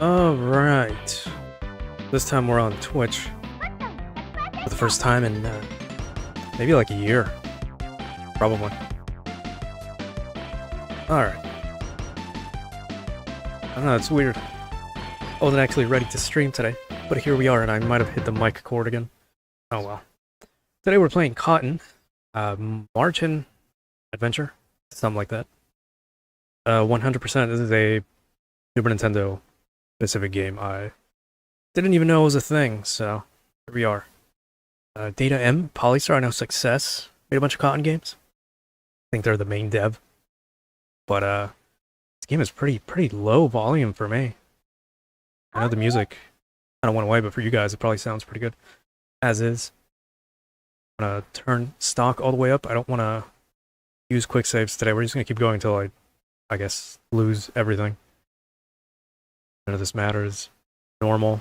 Alright. This time we're on Twitch. For the first time in maybe like a year. Probably. Alright. I don't know, it's weird. I wasn't actually ready to stream today, but here we are, and I might have hit the mic cord again. Oh well. Today we're playing Cotton. Märchen Adventure? Something like that. 100% this is a Super Nintendo specific game. I didn't even know it was a thing, so here we are. Data M, Polystar, I know Success made a bunch of Cotton games. I think they're the main dev. But this game is pretty low volume for me. I know the music kind of went away, but for you guys it probably sounds pretty good. As is. I'm gonna turn stock all the way up. I don't want to use quick saves today. We're just gonna keep going until I guess, lose everything. None of this matters. Normal.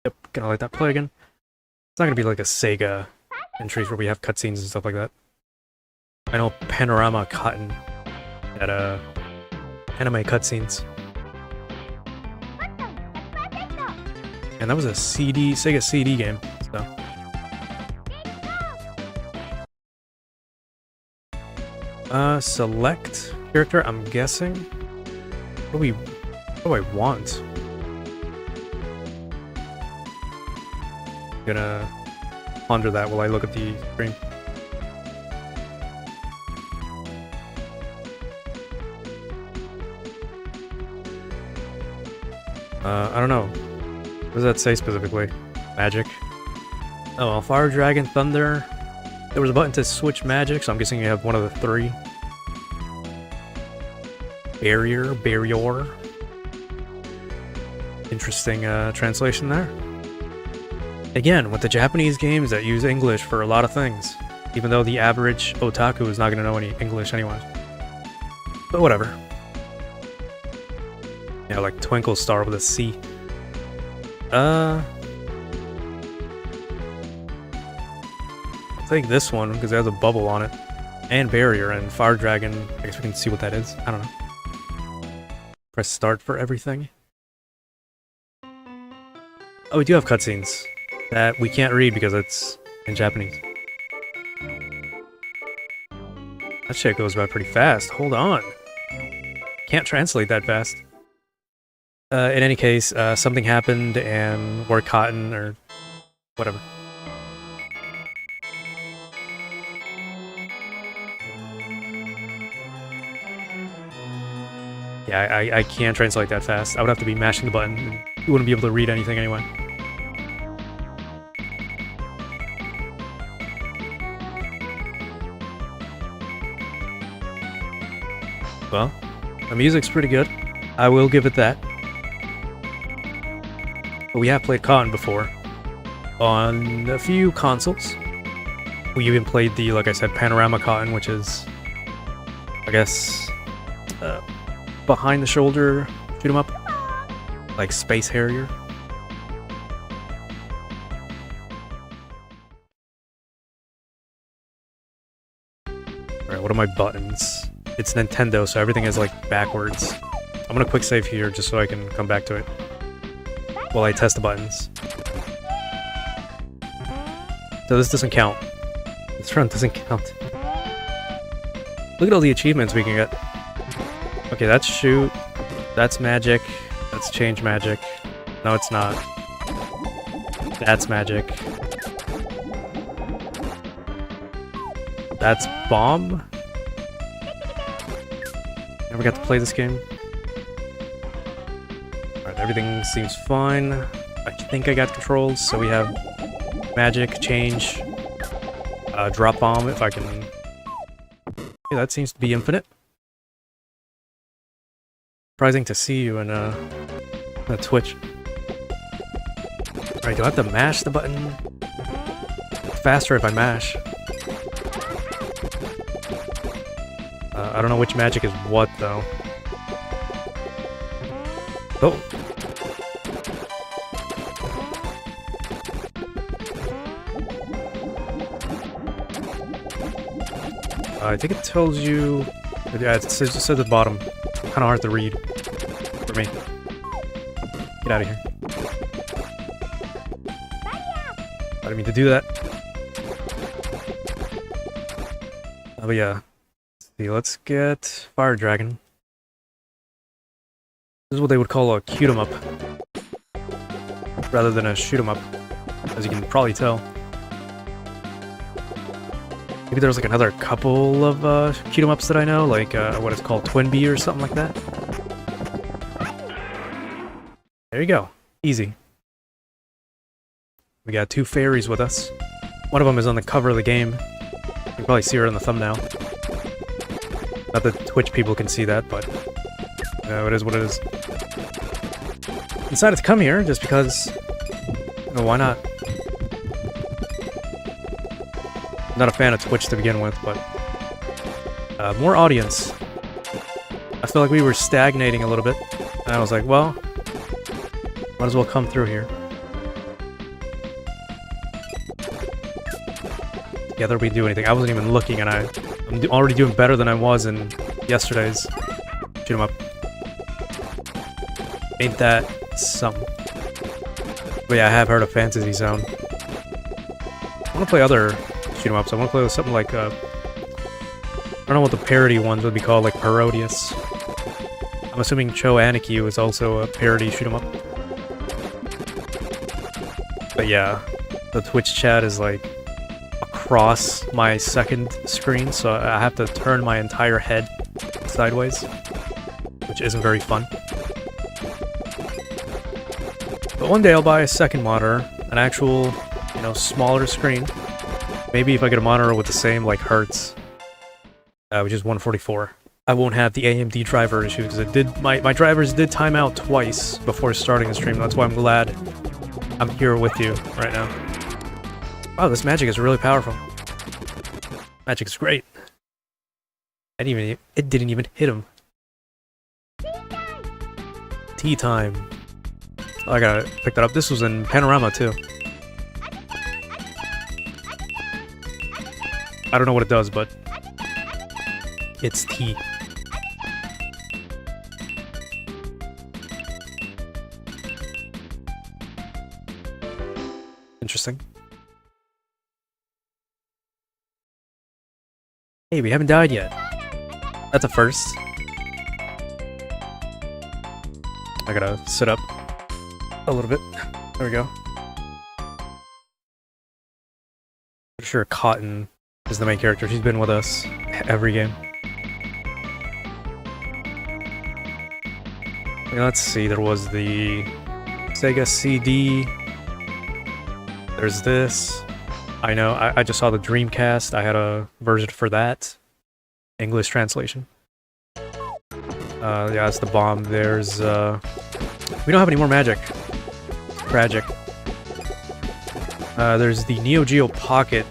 Yep, gonna let that play again. It's not gonna be like a Sega entries where we have cutscenes and stuff like that. I know Panorama Cotton had anime cutscenes. And that was a Sega CD game, so. Select character, I'm guessing. What do I want? Gonna ponder that while I look at the screen. I don't know. What does that say specifically? Magic? Oh well, Fire, Dragon, Thunder. There was a button to switch magic, so I'm guessing you have one of the three. Barrier. Interesting translation there. Again, with the Japanese games that use English for a lot of things, even though the average otaku is not going to know any English anyway. But whatever. Yeah, like Twinkle Star with a C. I'll take this one because it has a bubble on it. And Barrier and Fire Dragon. I guess we can see what that is. I don't know. Press start for everything. Oh, we do have cutscenes that we can't read because it's in Japanese. That shit goes by pretty fast. Hold on. Can't translate that fast. In any case, something happened and we're Cotton or whatever. Yeah, I can't translate that fast. I would have to be mashing the button, and you wouldn't be able to read anything anyway. Well, the music's pretty good. I will give it that. But we have played Cotton before. On a few consoles. We even played the, like I said, Panorama Cotton, which is, I guess, behind the shoulder shoot 'em up, like Space Harrier. Alright, what are my buttons? It's Nintendo, so everything is like backwards. I'm gonna quick save here just so I can come back to it while I test the buttons. So this doesn't count. This run doesn't count. Look at all the achievements we can get. Okay, that's shoot. That's magic. That's change magic. No, it's not. That's magic. That's bomb. Never got to play this game. Alright, everything seems fine. I think I got controls, so we have magic, change, drop bomb if I can. Yeah, that seems to be infinite. Surprising to see you in Twitch. Alright, do I have to mash the button? Faster if I mash. I don't know which magic is what, though. Oh! I think it tells you... Yeah, it says at the bottom. Kind of hard to read. For me. Get out of here. I didn't mean to do that. But yeah. Let's see, let's get Fire Dragon. This is what they would call a cute 'em up. Rather than a shoot 'em up. As you can probably tell. Maybe there's like another couple of cute 'em ups that I know, like what it's called, Twin Bee or something like that. There you go. Easy. We got 2 fairies with us. One of them is on the cover of the game. You can probably see her in the thumbnail. Not that Twitch people can see that, but it is what it is. Decided to come here just because, why not? Not a fan of Twitch to begin with, but more audience. I feel like we were stagnating a little bit, and I was like, well, might as well come through here. Together we do anything. I wasn't even looking, and I'm already doing better than I was in yesterday's shoot 'em up. Ain't that something? But yeah, I have heard of Fantasy Zone. I want to play other shoot 'em ups. I want to play with something like I don't know what the parody ones would be called, like Parodius. I'm assuming Cho Aniki is also a parody shoot 'em up. But yeah, the Twitch chat is like across my second screen, so I have to turn my entire head sideways, which isn't very fun. But one day I'll buy a second monitor, an actual, smaller screen. Maybe if I get a monitor with the same, like, hertz, which is 144. I won't have the AMD driver issue, because my drivers did time out twice before starting the stream. That's why I'm glad I'm here with you right now. Wow, this magic is really powerful. Magic is great. It didn't even hit him. Tea time. Oh, I gotta pick that up. This was in Panorama too. I don't know what it does, but it's tea. Interesting. Hey, we haven't died yet. That's a first. I gotta sit up a little bit. There we go. I'm sure Cotton is the main character. She's been with us every game. Let's see, there was the Sega CD. There's this. I know, I just saw the Dreamcast. I had a version for that. English translation. Yeah, that's the bomb. There's, we don't have any more magic. Tragic. There's the Neo Geo Pocket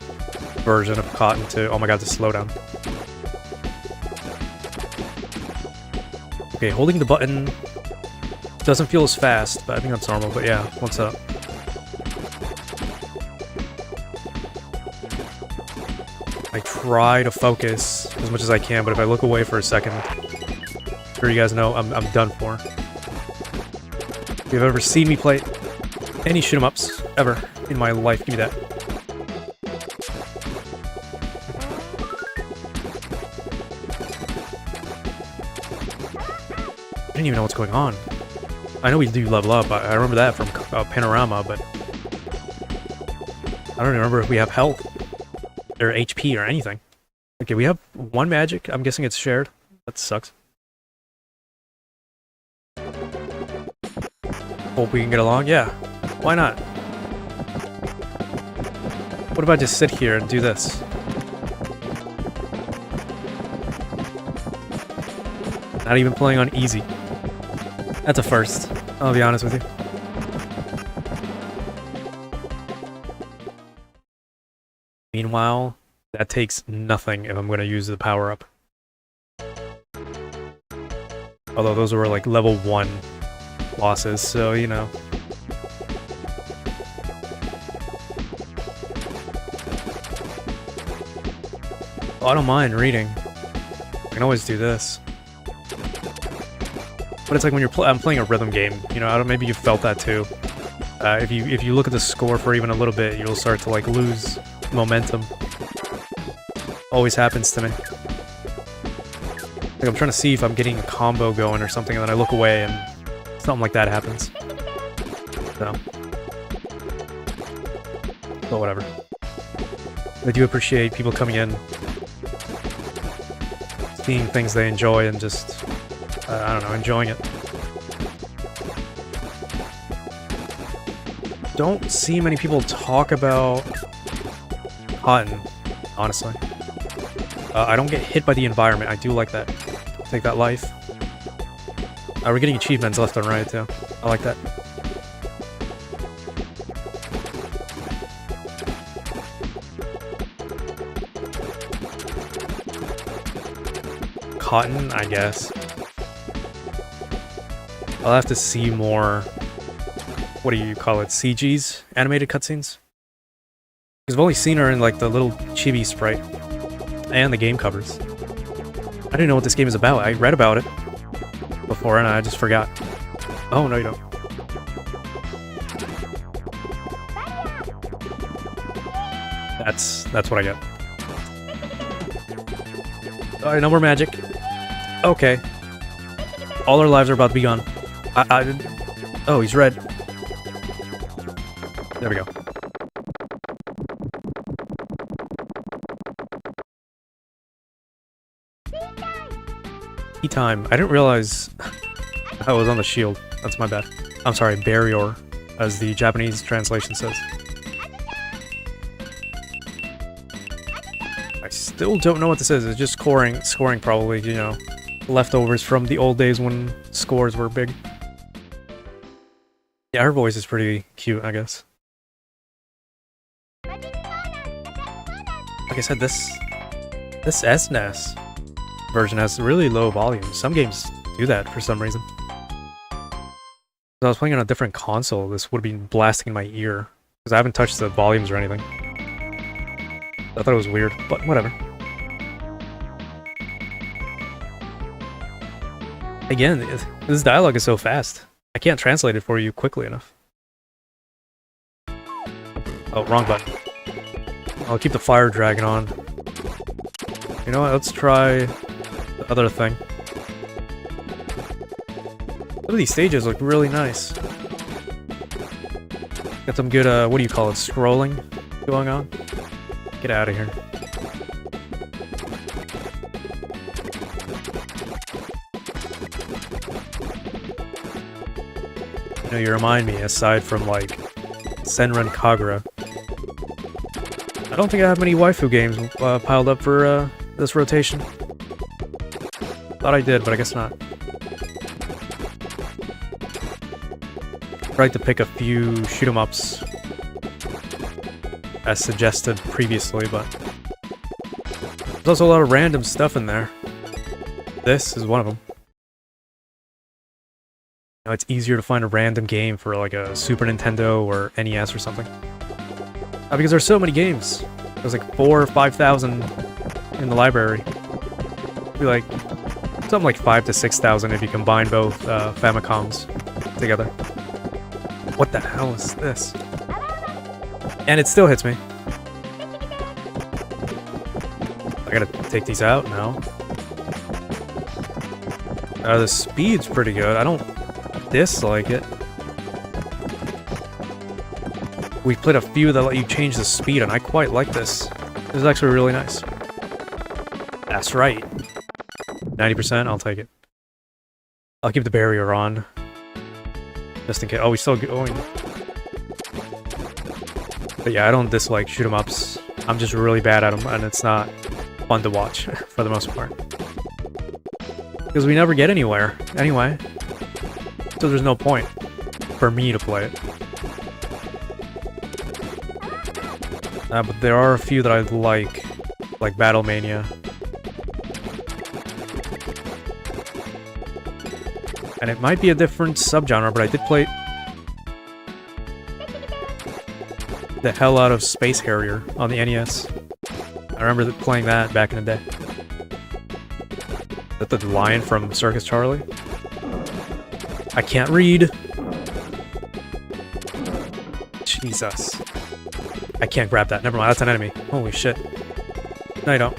version of Cotton too. Oh my god, the slowdown. Okay, holding the button doesn't feel as fast, but I think that's normal. But yeah, what's up? I try to focus as much as I can, but if I look away for a second, I'm sure you guys know I'm done for. If you've ever seen me play any shoot 'em ups ever in my life, give me that. I didn't even know what's going on. I know we do level up. I remember that from Panorama, but I don't remember if we have health or HP or anything. Okay, we have one magic. I'm guessing it's shared. That sucks. Hope we can get along. Yeah, why not? What if I just sit here and do this? Not even playing on easy. That's a first, I'll be honest with you. Meanwhile, that takes nothing if I'm going to use the power-up. Although those were like level 1 losses, so you know. Oh, I don't mind reading. I can always do this. But it's like when I'm playing a rhythm game, you know, maybe you felt that too. If you look at the score for even a little bit, you'll start to like lose momentum. Always happens to me. Like I'm trying to see if I'm getting a combo going or something, and then I look away and something like that happens. So, but whatever. I do appreciate people coming in, seeing things they enjoy, and just, I don't know, enjoying it. Don't see many people talk about Cotton, honestly. I don't get hit by the environment. I do like that. Take that life. We're getting achievements left and right, too. I like that. Cotton, I guess. I'll have to see more, what do you call it, CGs? Animated cutscenes? Because I've only seen her in like the little chibi sprite and the game covers. I didn't know what this game is about. I read about it before and I just forgot. Oh, no you don't. That's what I get. Alright, no more magic. Okay. All our lives are about to be gone. Oh, he's red. There we go. Tea time. I didn't realize I was on the shield. That's my bad. I'm sorry, barrier, as the Japanese translation says. I still don't know what this is. It's just scoring probably, you know, leftovers from the old days when scores were big. Yeah, her voice is pretty cute, I guess. Like I said, this SNES version has really low volume. Some games do that for some reason. If I was playing on a different console, this would be blasting in my ear. Because I haven't touched the volumes or anything. I thought it was weird, but whatever. Again, this dialogue is so fast. I can't translate it for you quickly enough. Oh, wrong button. I'll keep the fire dragon on. You know what, let's try the other thing. Some of these stages look really nice. Got some good, what do you call it, scrolling going on? Get out of here. You know, you remind me, aside from, like, Senran Kagura. I don't think I have many waifu games piled up for, this rotation. Thought I did, but I guess not. Tried to pick a few shoot-em-ups as suggested previously, but there's also a lot of random stuff in there. This is one of them. You know, it's easier to find a random game for like a Super Nintendo or NES or something. Because there's so many games. There's like 4,000 or 5,000 in the library. It'd be like something like 5,000 to 6,000 if you combine both Famicoms together. What the hell is this? And it still hits me. I gotta take these out now. The speed's pretty good. I don't dislike it. We've played a few that let you change the speed, and I quite like this. This is actually really nice. That's right. 90%, I'll take it. I'll keep the barrier on. Just in case. Oh, we're still going. But yeah, I don't dislike shoot-em-ups. I'm just really bad at them, and it's not fun to watch, for the most part. Because we never get anywhere, anyway. So there's no point for me to play it. But there are a few that I like Battle Mania. And it might be a different subgenre, but I did play the hell out of Space Harrier on the NES. I remember playing that back in the day. Is that the lion from Circus Charlie? I can't read. Jesus. I can't grab that. Never mind, that's an enemy. Holy shit. No, you don't.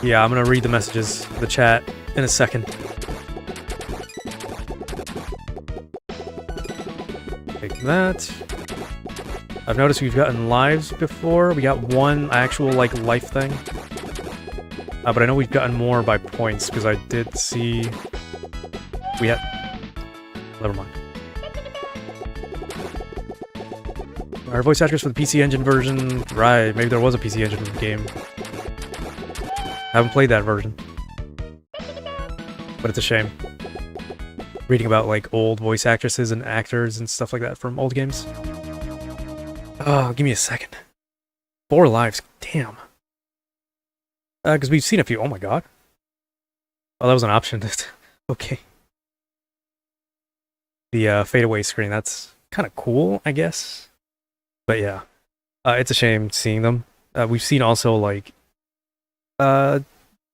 Yeah, I'm gonna read the messages, the chat, in a second. Take that. I've noticed we've gotten lives before. We got one actual, like, life thing. But I know we've gotten more by points, because I did see... We had... Never mind. Our voice actors for the PC Engine version... Right, maybe there was a PC Engine game. I haven't played that version. But it's a shame. Reading about, like, old voice actresses and actors and stuff like that from old games. Oh, give me a second. 4 lives, damn. Because we've seen a few. Oh my god. Oh, that was an option. Okay. The fadeaway screen, that's kind of cool, I guess. But yeah, it's a shame seeing them. We've seen also, like,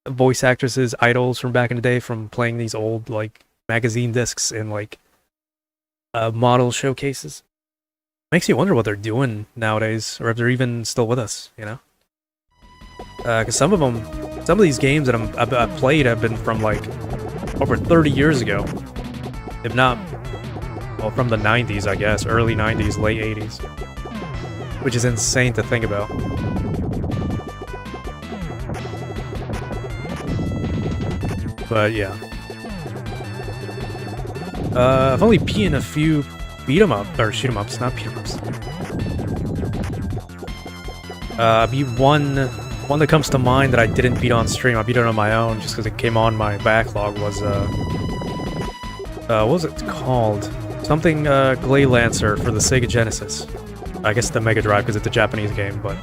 voice actresses, idols from back in the day from playing these old, like, magazine discs in, like, model showcases. Makes you wonder what they're doing nowadays, or if they're even still with us, you know? Because some of these games that I've played have been from, like, over 30 years ago. If not, well, from the 90s, I guess. Early 90s, late 80s. Which is insane to think about. But, yeah. I've only beaten a few shoot-em-ups, not beat-em-ups. I beat one that comes to mind that I didn't beat on stream. I beat it on my own just because it came on my backlog. Was what was it called? Something Glay Lancer for the Sega Genesis. I guess the Mega Drive because it's a Japanese game, but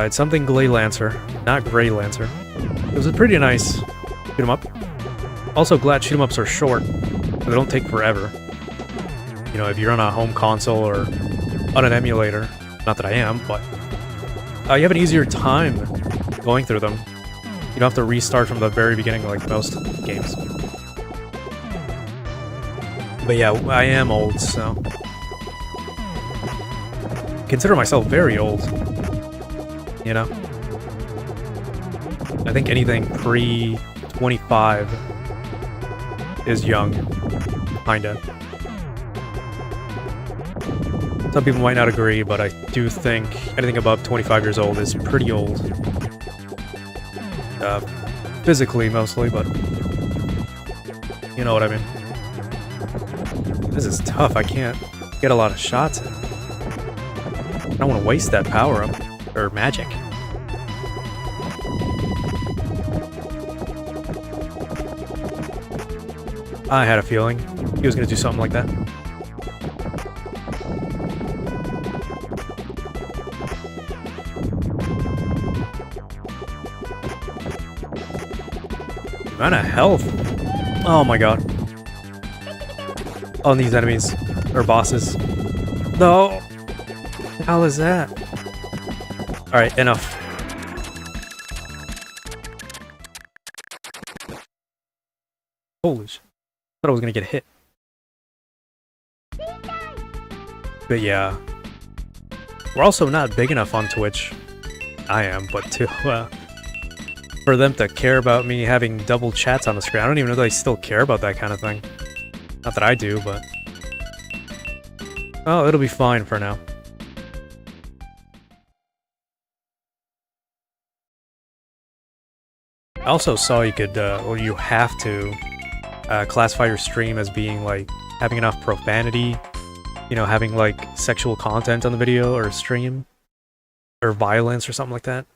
it's something Glay Lancer, not Gray Lancer. It was a pretty nice shoot-em-up. Also, glad shoot-em-ups are short. They don't take forever. You know, if you're on a home console or on an emulator, not that I am, but you have an easier time going through them. You don't have to restart from the very beginning like most games. But yeah, I am old, so... Consider myself very old. You know? I think anything pre-25 is young. Kinda. Some people might not agree, but I do think anything above 25 years old is pretty old. Physically, mostly, but... You know what I mean. This is tough, I can't get a lot of shots in. I don't want to waste that power-up. Or magic. I had a feeling he was going to do something like that. Amount of health. Oh my god. On these enemies. Or bosses. No. What the hell is that? Alright, enough. Holy shit. Thought I was gonna get hit. But yeah. We're also not big enough on Twitch. I am, but to, for them to care about me having double chats on the screen. I don't even know if they still care about that kind of thing. Not that I do, but... Oh, it'll be fine for now. I also saw you could, or you have to, classify your stream as being, like, having enough profanity, you know, having, like, sexual content on the video or stream, or violence or something like that.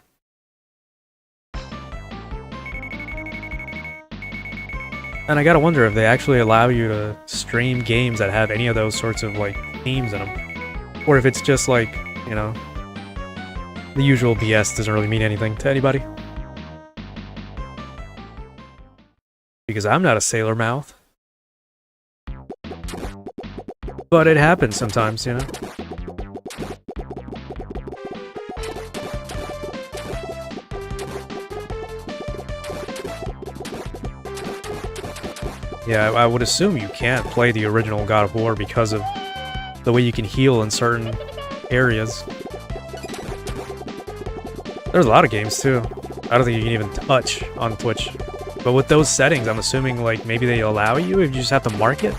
And I gotta wonder if they actually allow you to stream games that have any of those sorts of, like, themes in them. Or if it's just, like, you know, the usual BS doesn't really mean anything to anybody. Because I'm not a sailor mouth. But it happens sometimes, you know? Yeah, I would assume you can't play the original God of War because of the way you can heal in certain areas. There's a lot of games too. I don't think you can even touch on Twitch. But with those settings, I'm assuming like maybe they allow you if you just have to mark it.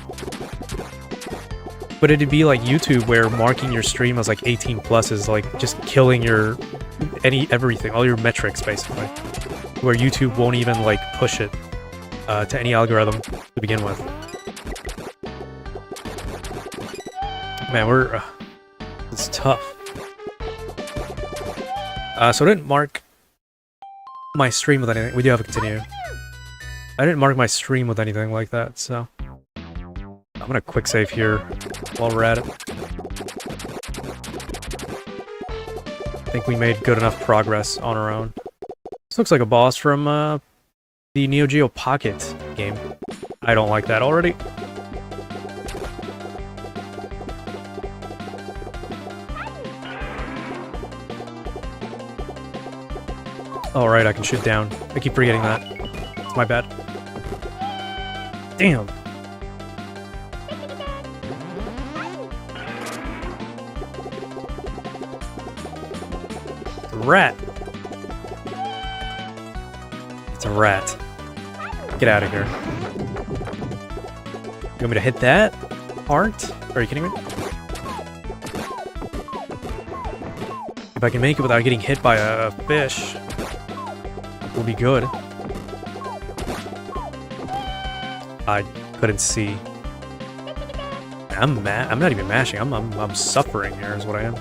But it'd be like YouTube where marking your stream as like 18 plus is like just killing your everything, all your metrics basically. Where YouTube won't even like push it to any algorithm to begin with. Man, it's tough. So I didn't mark my stream with anything. We do have to continue. I didn't mark my stream with anything like that, so I'm gonna quick save here while we're at it. I think we made good enough progress on our own. This looks like a boss from the Neo Geo Pocket game. I don't like that already. Alright, I can shoot down. I keep forgetting that. It's my bad. Damn! Rat! It's a rat. Get out of here. You want me to hit that? Aren't? Are you kidding me? If I can make it without getting hit by a fish, will be good. I couldn't see. I'm not even mashing. I'm suffering here is what I am.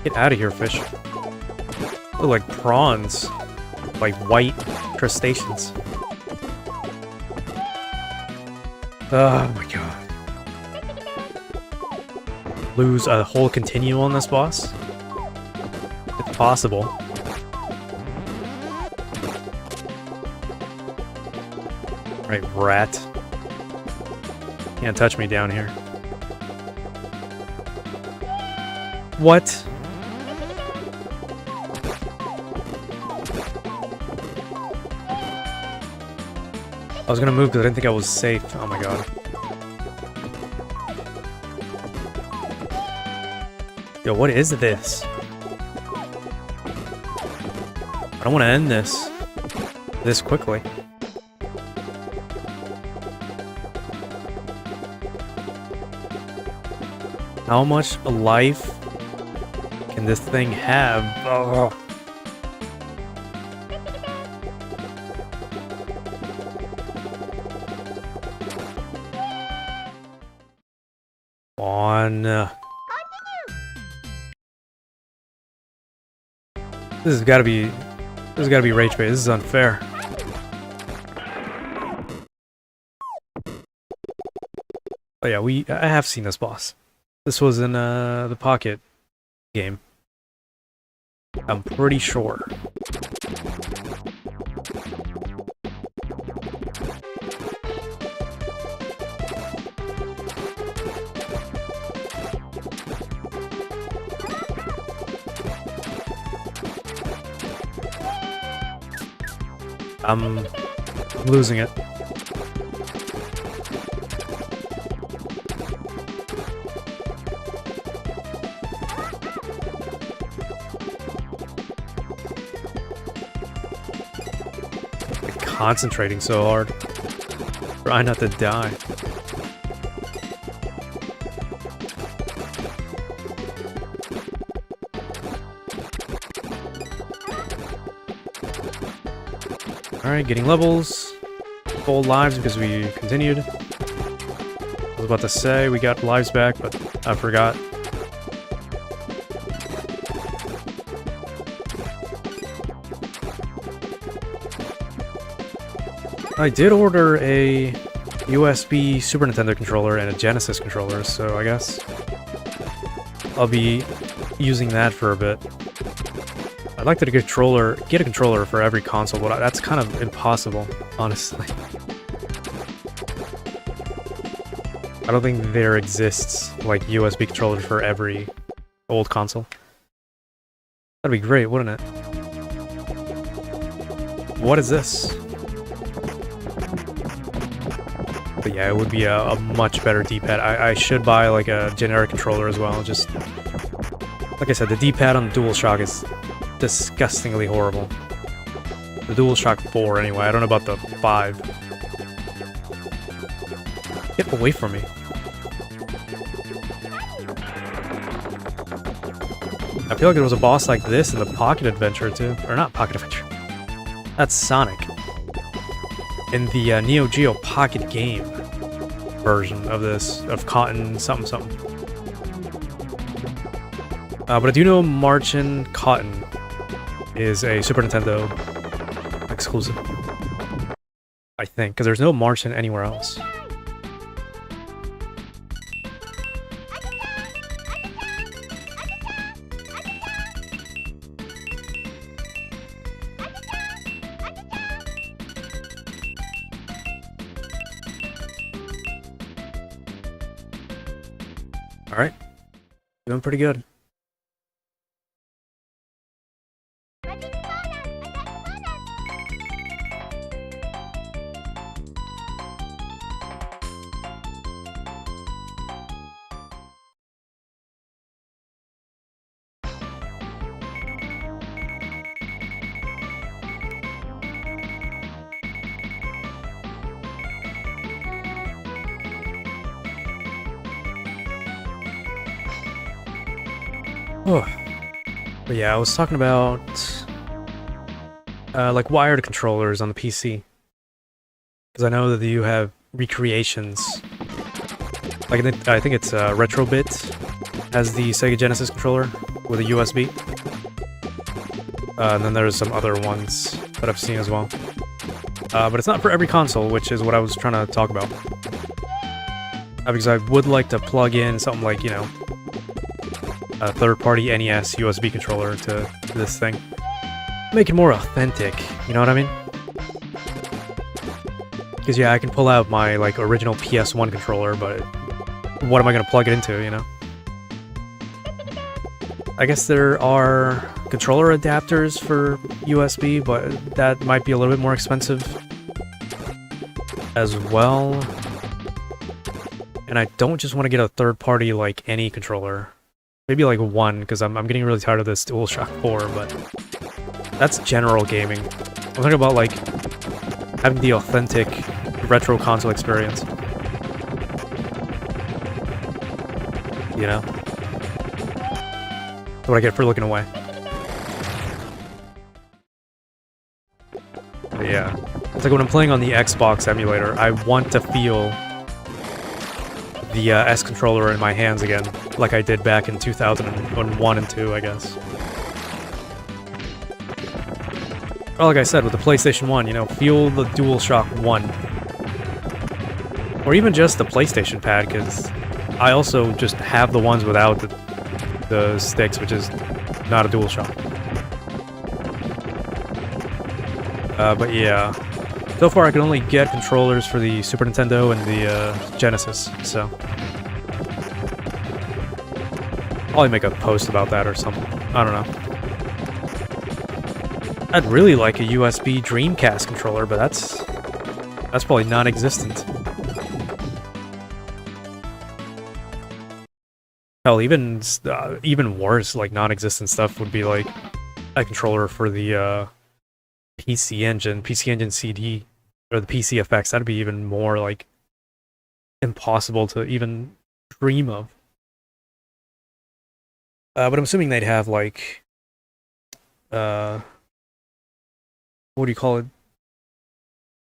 Get out of here, fish. Look like prawns. Like white crustaceans. Oh my god. Lose a whole continuum on this boss? It's possible. Right, rat. Can't touch me down here. What? I was gonna move because I didn't think I was safe. Oh my god. Yo, what is this? I don't want to end this quickly. How much life can this thing have? Oh. On. This has got to be rage bait. This is unfair. Oh yeah, I have seen this boss. This was in the Pocket game. I'm pretty sure. I'm losing it. I'm concentrating so hard. Try not to die. Alright, getting levels. Full lives because we continued. I was about to say we got lives back, but I forgot. I did order a USB Super Nintendo controller and a Genesis controller, so I guess I'll be using that for a bit. I'd like to get a controller for every console, but that's kind of impossible, honestly. I don't think there exists like USB controllers for every old console. That'd be great, wouldn't it? What is this? But yeah, it would be a much better D-pad. I should buy like a generic controller as well. Just like I said, the D-pad on the DualShock is disgustingly horrible. The DualShock 4 anyway. I don't know about the 5. Get away from me. I feel like there was a boss like this in the Pocket Adventure too. Or not Pocket Adventure. That's Sonic. In the Neo Geo Pocket Game version of this, of Cotton something something. But I do know Märchen Cotton is a Super Nintendo exclusive. I think, because there's no Märchen anywhere else. Alright. Doing pretty good. Oh. But yeah, I was talking about like wired controllers on the PC. Because I know that you have recreations. Like I think it's RetroBit has the Sega Genesis controller with a USB. And then there's some other ones that I've seen as well. But it's not for every console, which is what I was trying to talk about. Because I would like to plug in something like, you know, a third-party NES USB controller to this thing. Make it more authentic, you know what I mean? Because yeah, I can pull out my like original PS1 controller, but what am I going to plug it into, you know? I guess there are controller adapters for USB, but that might be a little bit more expensive as well. And I don't just want to get a third-party like any controller. Maybe like one, because I'm getting really tired of this DualShock 4, but that's general gaming. I'm talking about like having the authentic retro console experience. You know? That's what I get for looking away. But yeah. It's like when I'm playing on the Xbox emulator, I want to feel the S controller in my hands again, like I did back in 2001 and 2, I guess. Or like I said, with the PlayStation 1, you know, feel the DualShock 1. Or even just the PlayStation pad, because I also just have the ones without the sticks, which is not a DualShock. But yeah. So far I can only get controllers for the Super Nintendo and the Genesis, so... Probably make a post about that or something. I don't know. I'd really like a USB Dreamcast controller, but that's probably non-existent. Hell, even worse, like non-existent stuff would be like a controller for the PC Engine CD, or the PC effects. That'd be even more like impossible to even dream of. But I'm assuming they'd have like, what do you call it?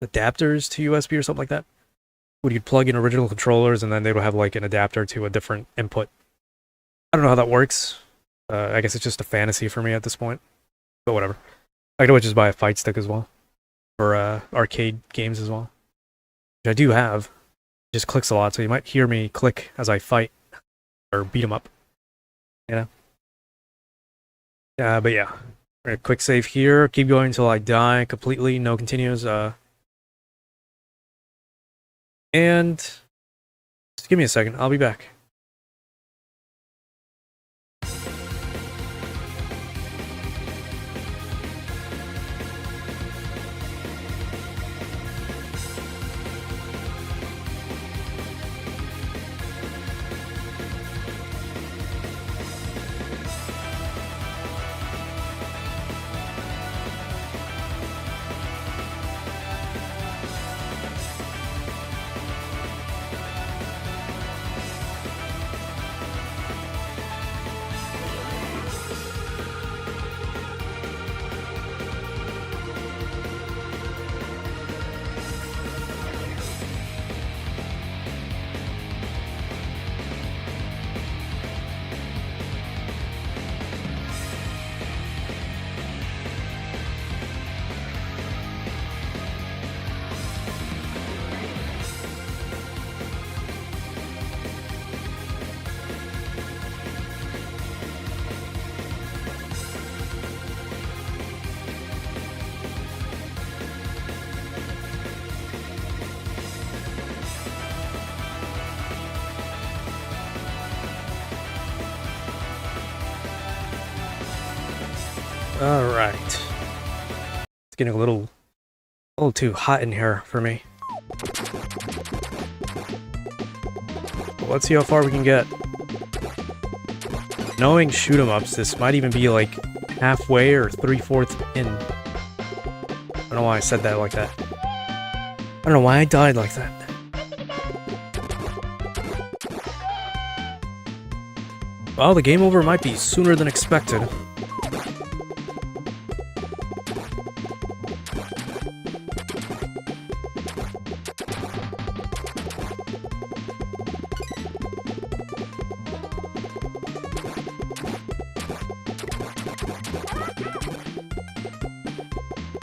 Adapters to USB or something like that? Would you plug in original controllers and then they would have like an adapter to a different input? I don't know how that works. I guess it's just a fantasy for me at this point. But whatever. I could always just buy a fight stick as well. For arcade games as well. Which I do have. It just clicks a lot, so you might hear me click as I fight. Or beat 'em up. You know? But yeah. A quick save here. Keep going until I die completely. No continues. And just give me a second. I'll be back. Alright. It's getting a little too hot in here for me. But let's see how far we can get. Knowing shoot 'em ups, this might even be like halfway or 3/4 in. I don't know why I said that like that. I don't know why I died like that. Well, the game over might be sooner than expected.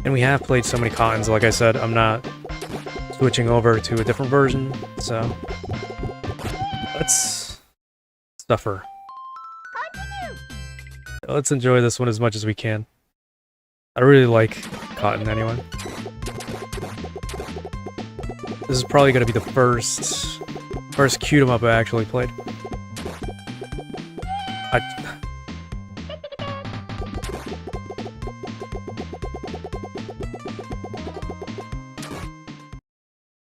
And we have played so many Cottons, like I said, I'm not switching over to a different version, so let's suffer. Let's enjoy this one as much as we can. I really like Cotton anyway. This is probably gonna be the first cute 'em up I actually played.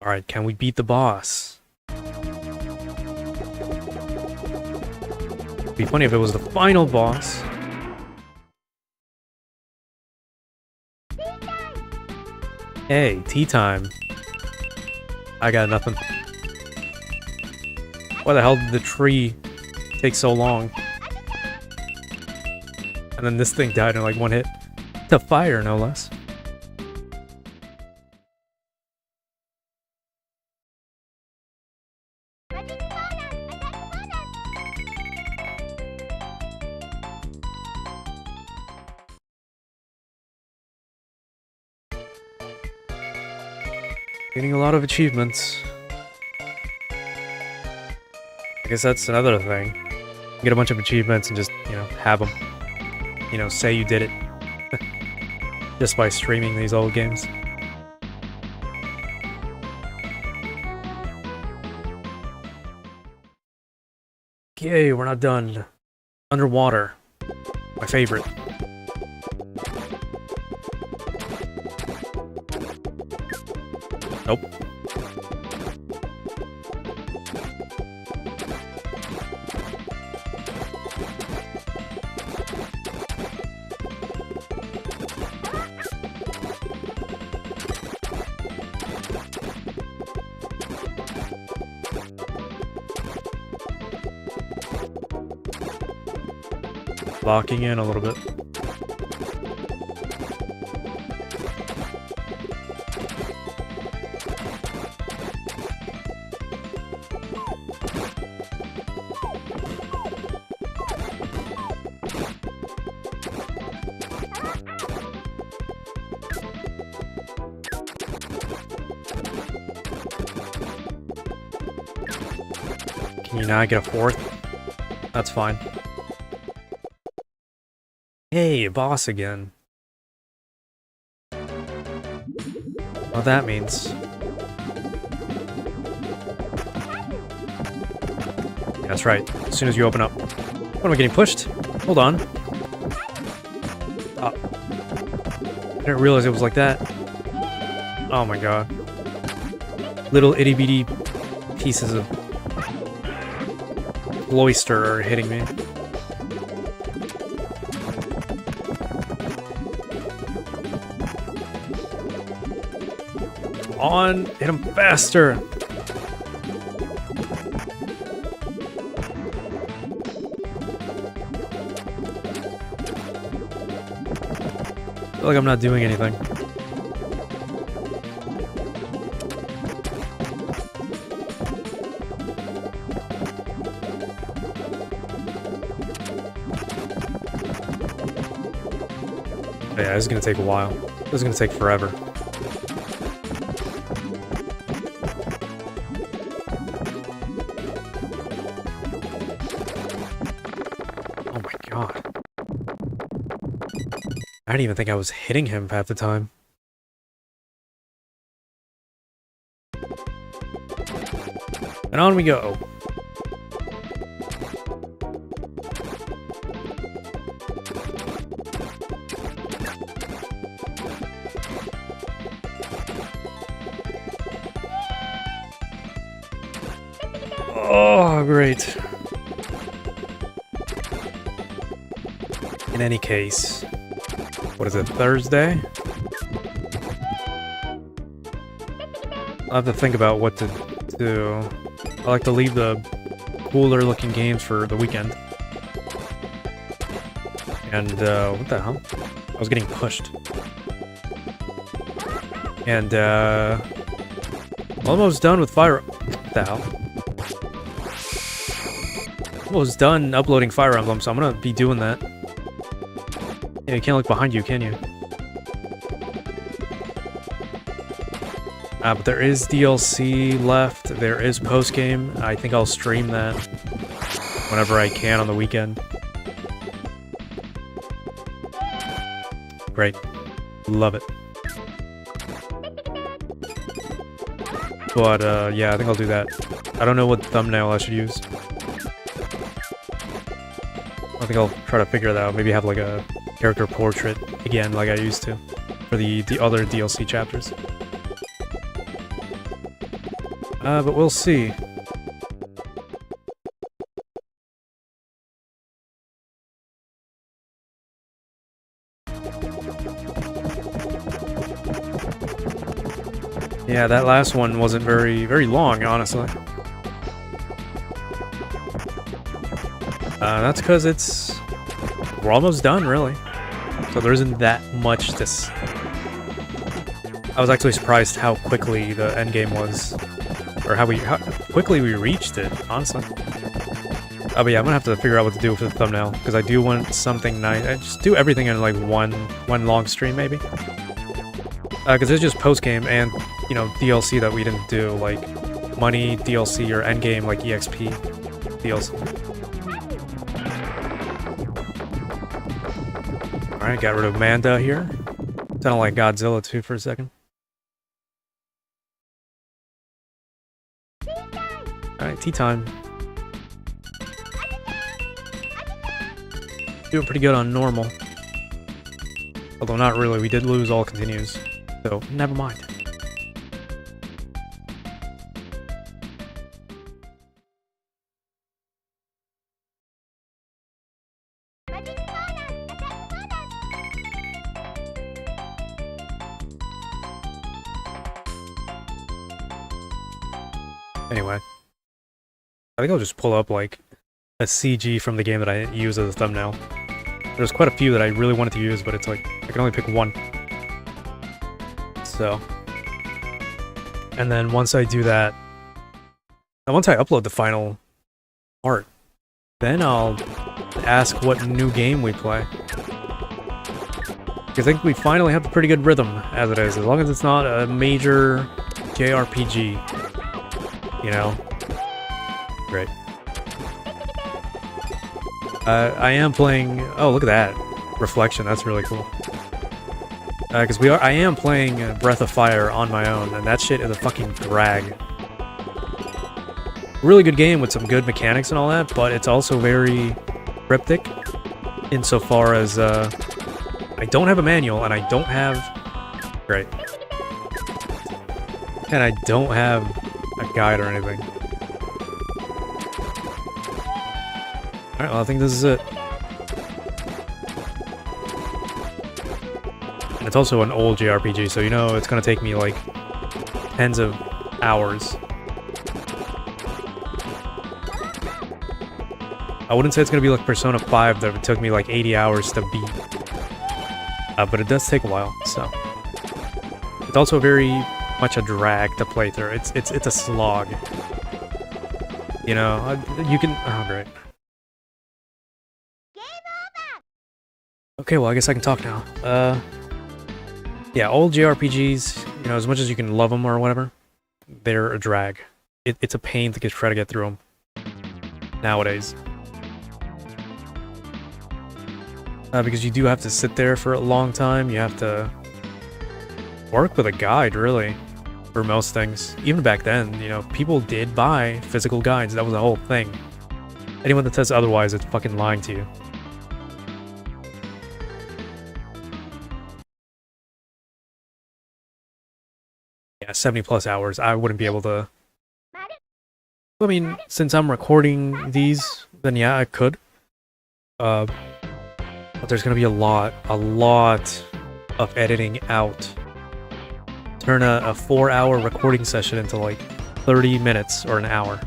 Alright, can we beat the boss? It'd be funny if it was the final boss. Hey, tea time. I got nothing. Why the hell did the tree take so long? And then this thing died in like one hit. To fire, no less. Getting a lot of achievements. I guess that's another thing. Get a bunch of achievements and just, you know, have them. You know, say you did it. Just by streaming these old games. Okay, we're not done. Underwater. My favorite. Nope. Locking in a little bit. Can you not get a fourth? That's fine. Hey, boss again. What that means. That's right. As soon as you open up. What, am I getting pushed? Hold on. Oh. I didn't realize it was like that. Oh my god. Little itty bitty pieces of cloister are hitting me. On! Hit him faster! I feel like I'm not doing anything. Yeah, this is gonna take a while. This is gonna take forever. Oh my god. I didn't even think I was hitting him half the time. And on we go. Oh, great. In any case, what is it, Thursday? I'll have to think about what to do. I like to leave the cooler looking games for the weekend. And, what the hell? I was getting pushed. And, almost done with Fire... What the hell? Almost done uploading Fire Emblem, so I'm gonna be doing that. Yeah, you can't look behind you, can you? But there is DLC left. There is post-game. I think I'll stream that whenever I can on the weekend. Great. Love it. But, yeah, I think I'll do that. I don't know what thumbnail I should use. I think I'll try to figure that out. Maybe have, like, a character portrait again, like I used to, for the other DLC chapters. But we'll see. Yeah, that last one wasn't very long, honestly. That's because we're almost done, really. So there isn't that much to... I was actually surprised how quickly the endgame was. Or how quickly we reached it, honestly. But yeah, I'm gonna have to figure out what to do for the thumbnail, because I do want something nice. I just do everything in like one long stream, maybe. Because it's just post-game and, you know, DLC that we didn't do, like money DLC or endgame, like EXP DLC. Alright, got rid of Manda here. Sounded like Godzilla too for a second. Alright, tea time. Doing pretty good on normal. Although not really, we did lose all continues. So, never mind. Anyway. I think I'll just pull up, like, a CG from the game that I use as a thumbnail. There's quite a few that I really wanted to use, but it's like, I can only pick one. So. And then once I do that, and once I upload the final art, then I'll ask what new game we play. Because I think we finally have a pretty good rhythm, as it is, as long as it's not a major JRPG. You know? Great. I am playing... Oh, look at that. Reflection, that's really cool. Because I am playing Breath of Fire on my own, and that shit is a fucking drag. Really good game with some good mechanics and all that, but it's also very cryptic insofar as I don't have a manual, and I don't have... Great. And I don't have a guide or anything. Alright, well, I think this is it. And it's also an old JRPG, so you know it's gonna take me, like, tens of hours. I wouldn't say it's gonna be like Persona 5 that took me, like, 80 hours to beat. But it does take a while, so... It's also very much a drag to play through. It's a slog. You know, you can... Oh, great. Okay, well, I guess I can talk now. Yeah, old JRPGs, you know, as much as you can love them or whatever, they're a drag. It's a pain to try to get through them. Nowadays. Because you do have to sit there for a long time, you have to work with a guide, really, for most things. Even back then, you know, people did buy physical guides, that was the whole thing. Anyone that says otherwise is fucking lying to you. — 70 plus hours. I wouldn't be able to I mean, since I'm recording these, then yeah, I could. But there's gonna be a lot of editing out. Turn a 4-hour recording session into like 30 minutes or an hour.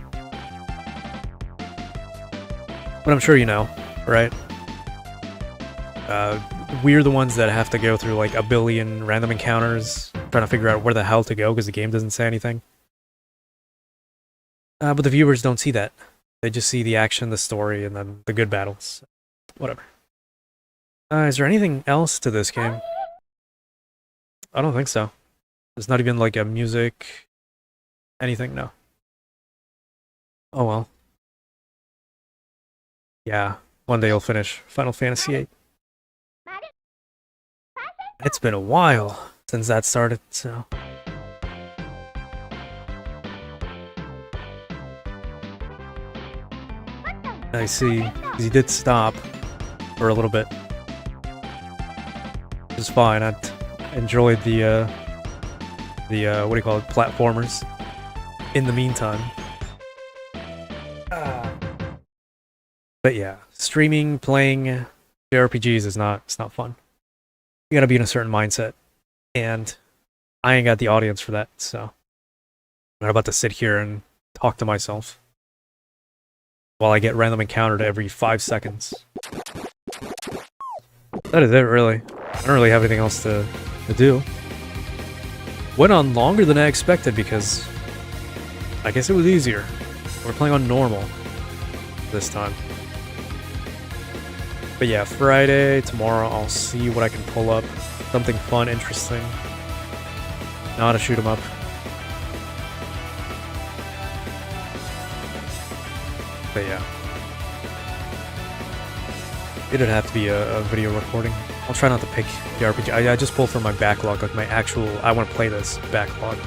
But I'm sure you know, right? We're the ones that have to go through like a billion random encounters, trying to figure out where the hell to go because the game doesn't say anything. But the viewers don't see that. They just see the action, the story, and then the good battles. Whatever. Is there anything else to this game? I don't think so. There's not even like a music... anything, no. Oh well. Yeah, one day you'll finish Final Fantasy VIII. It's been a while since that started, so... I see, because he did stop for a little bit. Which is fine, I enjoyed the what do you call it, platformers in the meantime. But yeah, streaming, playing JRPGs is it's not fun. You gotta be in a certain mindset, and I ain't got the audience for that, so I'm not about to sit here and talk to myself while I get random encountered every 5 seconds. That is it, really. I don't really have anything else to do. Went on longer than I expected because I guess it was easier. We're playing on normal this time. But yeah, Friday, tomorrow, I'll see what I can pull up. Something fun, interesting. Not a shoot 'em up. But yeah. It'd have to be a video recording. I'll try not to pick the RPG. I just pull from my backlog, like my actual, I want to play this backlog.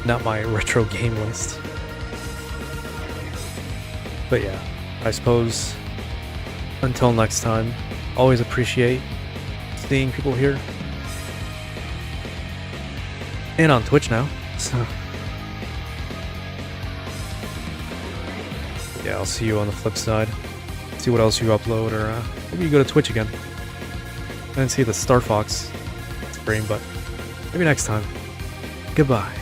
Not my retro game list. But yeah, I suppose until next time, always appreciate seeing people here. And on Twitch now, so... yeah, I'll see you on the flip side. See what else you upload, or maybe you go to Twitch again. I didn't see the Star Fox stream, but maybe next time. Goodbye.